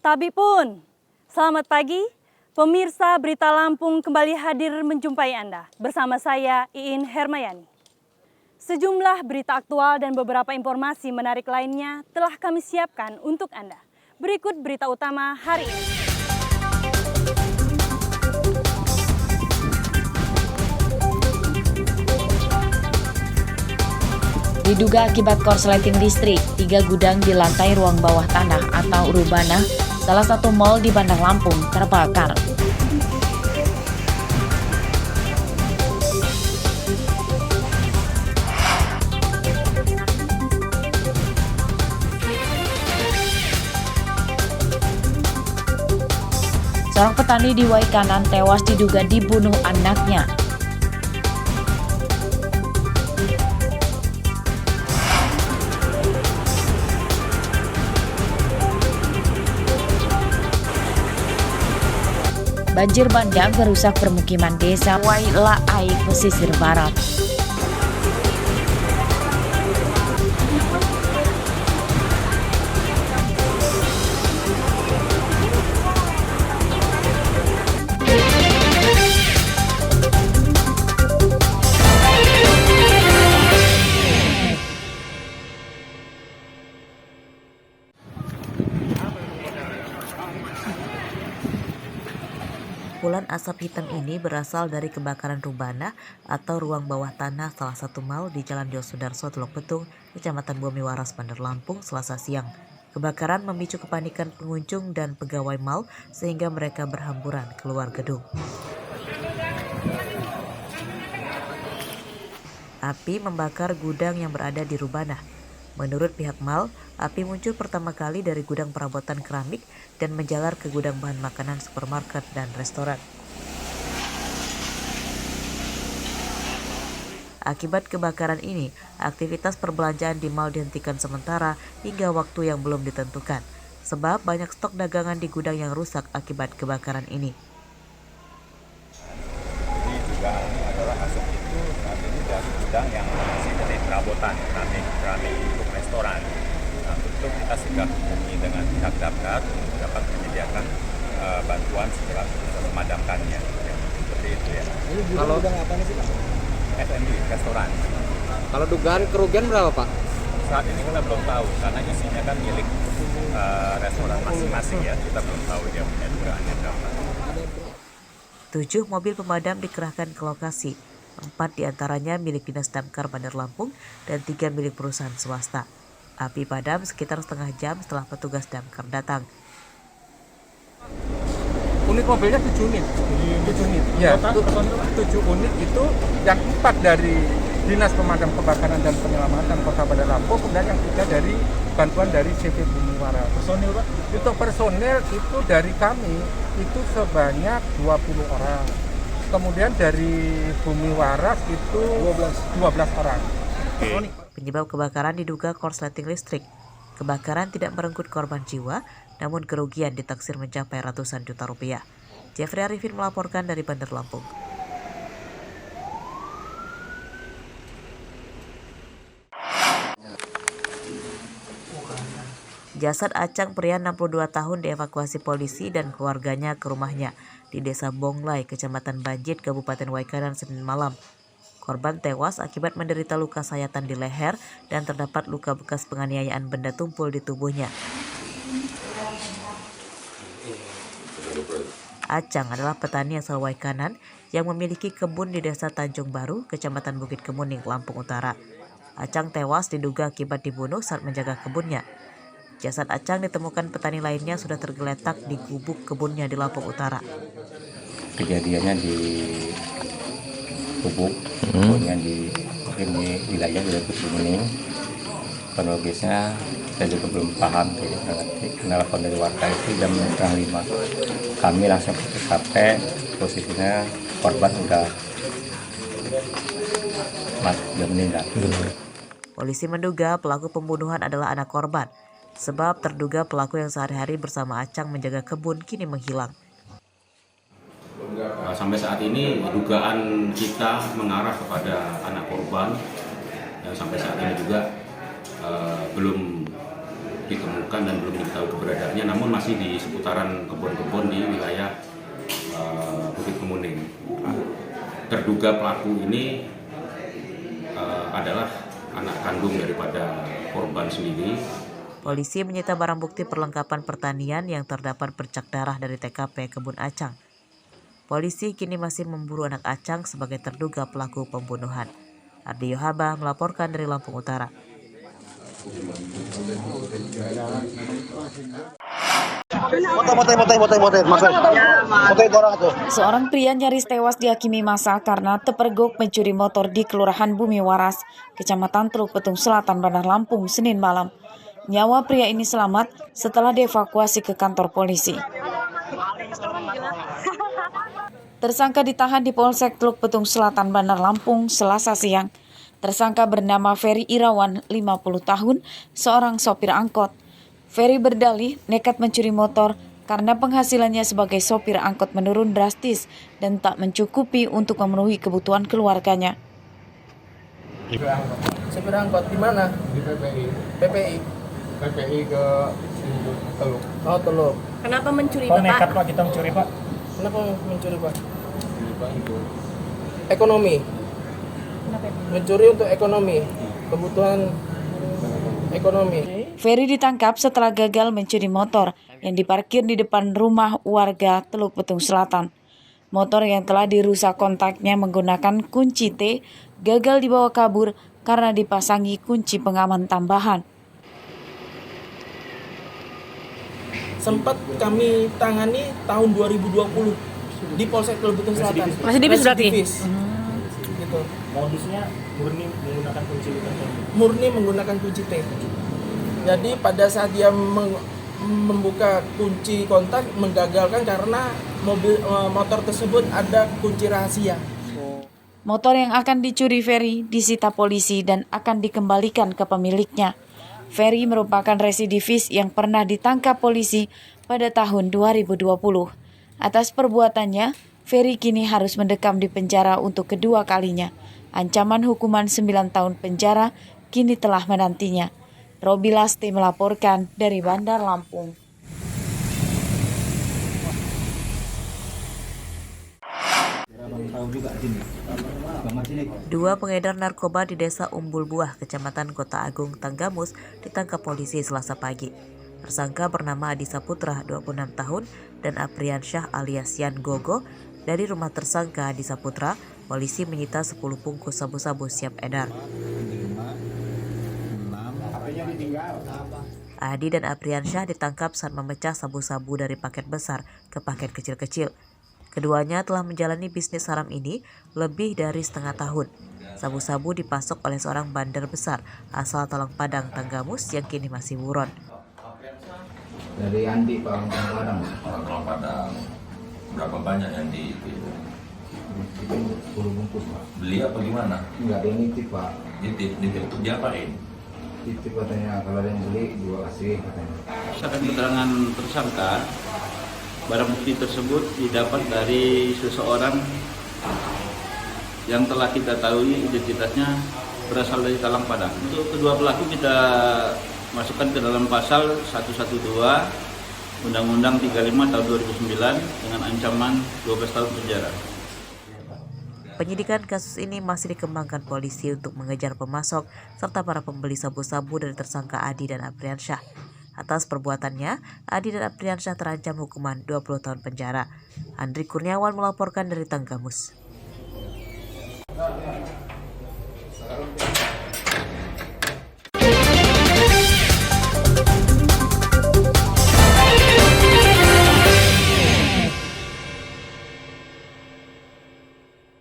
Tabi pun, selamat pagi. Pemirsa Berita Lampung kembali hadir menjumpai Anda. Bersama saya, Iin Hermayani. Sejumlah berita aktual dan beberapa informasi menarik lainnya telah kami siapkan untuk Anda. Berikut berita utama hari ini. Diduga akibat korsleting listrik, 3 gudang di lantai ruang bawah tanah atau Rubana, salah satu mal di Bandar Lampung, terbakar. Seorang petani di Waikanan tewas diduga dibunuh anaknya. Banjir bandang merusak permukiman desa Wailaai, pesisir barat. Kepulan asap hitam ini berasal dari kebakaran Rubana atau ruang bawah tanah salah satu mal di Jalan Yosudarso, Teluk Betung, Kecamatan Bumi Waras, Bandar Lampung, Selasa siang. Kebakaran memicu kepanikan pengunjung dan pegawai mal sehingga mereka berhamburan keluar gedung. Api membakar gudang yang berada di Rubana. Menurut pihak mal, api muncul pertama kali dari gudang perabotan keramik dan menjalar ke gudang bahan makanan supermarket dan restoran. Akibat kebakaran ini, aktivitas perbelanjaan di mal dihentikan sementara hingga waktu yang belum ditentukan, sebab banyak stok dagangan di gudang yang rusak akibat kebakaran ini. Ini juga adalah asap itu saat ini dari gudang yang masih dari perabotan keramik untuk restoran. Nah, tentu kita sudah hubungi dengan pihak damkar untuk dapat menyediakan bantuan segera memadamkannya. Ya, seperti itu ya. Ini gudang apa nih sih Pak? F&B, restoran. Kalau dugaan kerugian berapa Pak? Saat ini kita belum tahu karena isinya kan milik restoran masing-masing ya. Kita belum tahu dia punya dugaannya berapa. 7 mobil pemadam dikerahkan ke lokasi. 4 diantaranya milik Dinas Damkar Bandar Lampung dan 3 milik perusahaan swasta. Api padam sekitar setengah jam setelah petugas damkar datang. Unit mobilnya 7 unit. 7 unit. Ya, 7 unit itu yang 4 dari Dinas Pemadam Kebakaran dan Penyelamatan Kota Bandar Lampung, kemudian yang 3 dari bantuan dari CV Bumi Waras. Personil Pak? Untuk personil itu dari kami itu sebanyak 20 orang. Kemudian dari Bumi Waras itu 12 orang. Penyebab kebakaran diduga korsleting listrik. Kebakaran tidak merenggut korban jiwa, namun kerugian ditaksir mencapai ratusan juta rupiah. Jeffrey Arifin melaporkan dari Bandar Lampung. Jasad Acang, pria 62 tahun, dievakuasi polisi dan keluarganya ke rumahnya di Desa Bonglai, Kecamatan Banjit, Kabupaten Waikanan, Senin malam. Korban tewas akibat menderita luka sayatan di leher dan terdapat luka bekas penganiayaan benda tumpul di tubuhnya. Acang adalah petani asal Waikanan yang memiliki kebun di Desa Tanjung Baru, Kecamatan Bukit Kemuning, Lampung Utara. Acang tewas diduga akibat dibunuh saat menjaga kebunnya. Jasad Acang ditemukan petani lainnya sudah tergeletak di gubuk kebunnya di Lampung Utara. Kejadiannya di gubuk, kemudian di wilayah Bukit Kemuning. Kronologisnya saya juga belum paham, telepon dari warga itu jam 5:30. Kami langsung ke TKP, posisinya korban udah meninggal. Polisi menduga pelaku pembunuhan adalah anak korban, sebab terduga pelaku yang sehari-hari bersama Acang menjaga kebun kini menghilang. Sampai saat ini dugaan kita mengarah kepada anak korban, dan sampai saat ini juga belum ditemukan dan belum diketahui keberadaannya, namun masih di seputaran kebun-kebun di wilayah Bukit Kemuning. Terduga pelaku ini adalah anak kandung daripada korban sendiri. Polisi menyita barang bukti perlengkapan pertanian yang terdapat bercak darah dari TKP Kebun Acang. Polisi kini masih memburu anak Acang sebagai terduga pelaku pembunuhan. Ardi Yohaba melaporkan dari Lampung Utara. Seorang pria nyaris tewas dihakimi massa karena terpergok mencuri motor di Kelurahan Bumi Waras, Kecamatan Teluk Betung Selatan, Bandar Lampung, Senin malam. Nyawa pria ini selamat setelah dievakuasi ke kantor polisi. Tersangka ditahan di Polsek Teluk Betung Selatan, Bandar Lampung, Selasa siang. Tersangka bernama Ferry Irawan, 50 tahun, seorang sopir angkot. Ferry berdalih nekat mencuri motor karena penghasilannya sebagai sopir angkot menurun drastis dan tak mencukupi untuk memenuhi kebutuhan keluarganya. Sopir angkot di mana? Di PPI. PPI. PPI ke Teluk. Oh, Teluk. Kenapa mencuri, Pak? Nekat Pak, kita mencuri Pak. Kenapa mencuri, Pak? Ekonomi. Mencuri untuk ekonomi, kebutuhan ekonomi. Ferry ditangkap setelah gagal mencuri motor yang diparkir di depan rumah warga Teluk Betung Selatan. Motor yang telah dirusak kontaknya menggunakan kunci T gagal dibawa kabur karena dipasangi kunci pengaman tambahan. Sempat kami tangani tahun 2020 di Polsek Teluk Betung Selatan. Residivis berarti? Gitu. Modusnya murni menggunakan kunci T. Murni menggunakan kunci T. Jadi pada saat dia membuka kunci kontak menggagalkan karena motor tersebut ada kunci rahasia. Motor yang akan dicuri Ferry disita polisi dan akan dikembalikan ke pemiliknya. Ferry merupakan residivis yang pernah ditangkap polisi pada tahun 2020. Atas perbuatannya, Ferry kini harus mendekam di penjara untuk kedua kalinya. Ancaman hukuman 9 tahun penjara kini telah menantinya. Robi Lasti melaporkan dari Bandar Lampung. Dua pengedar narkoba di Desa Umbul Buah, Kecamatan Kota Agung, Tanggamus, ditangkap polisi Selasa pagi. Tersangka bernama Adi Saputra, 26 tahun, dan Apriansyah alias Yan Gogo. Dari rumah tersangka Adi Saputra, polisi menyita 10 bungkus sabu-sabu siap edar. Adi dan Apriansyah ditangkap saat memecah sabu-sabu dari paket besar ke paket kecil-kecil. Keduanya telah menjalani bisnis haram ini lebih dari setengah tahun. Sabu-sabu dipasok oleh seorang bandar besar asal Talang Padang, Tanggamus yang kini masih buron. Dari Andi Talang Padang. Talang Padang. Berapa banyak yang di itu? Itu 10 bungkus, Pak. Beli apa gimana? Enggak, dia nitip, Pak. Nitip untuk diapain? Nitip katanya, kalau ada yang beli, dua kasih katanya. Berdasarkan keterangan tersangka, barang bukti tersebut didapat dari seseorang yang telah kita tahu identitasnya berasal dari Talang Padang. Untuk kedua pelaku kita masukkan ke dalam pasal 112 Undang-Undang 35 tahun 2009 dengan ancaman 12 tahun penjara. Penyidikan kasus ini masih dikembangkan polisi untuk mengejar pemasok serta para pembeli sabu-sabu dari tersangka Adi dan Apriansyah. Atas perbuatannya, Adi dan Apriansyah terancam hukuman 20 tahun penjara. Andri Kurniawan melaporkan dari Tanggamus.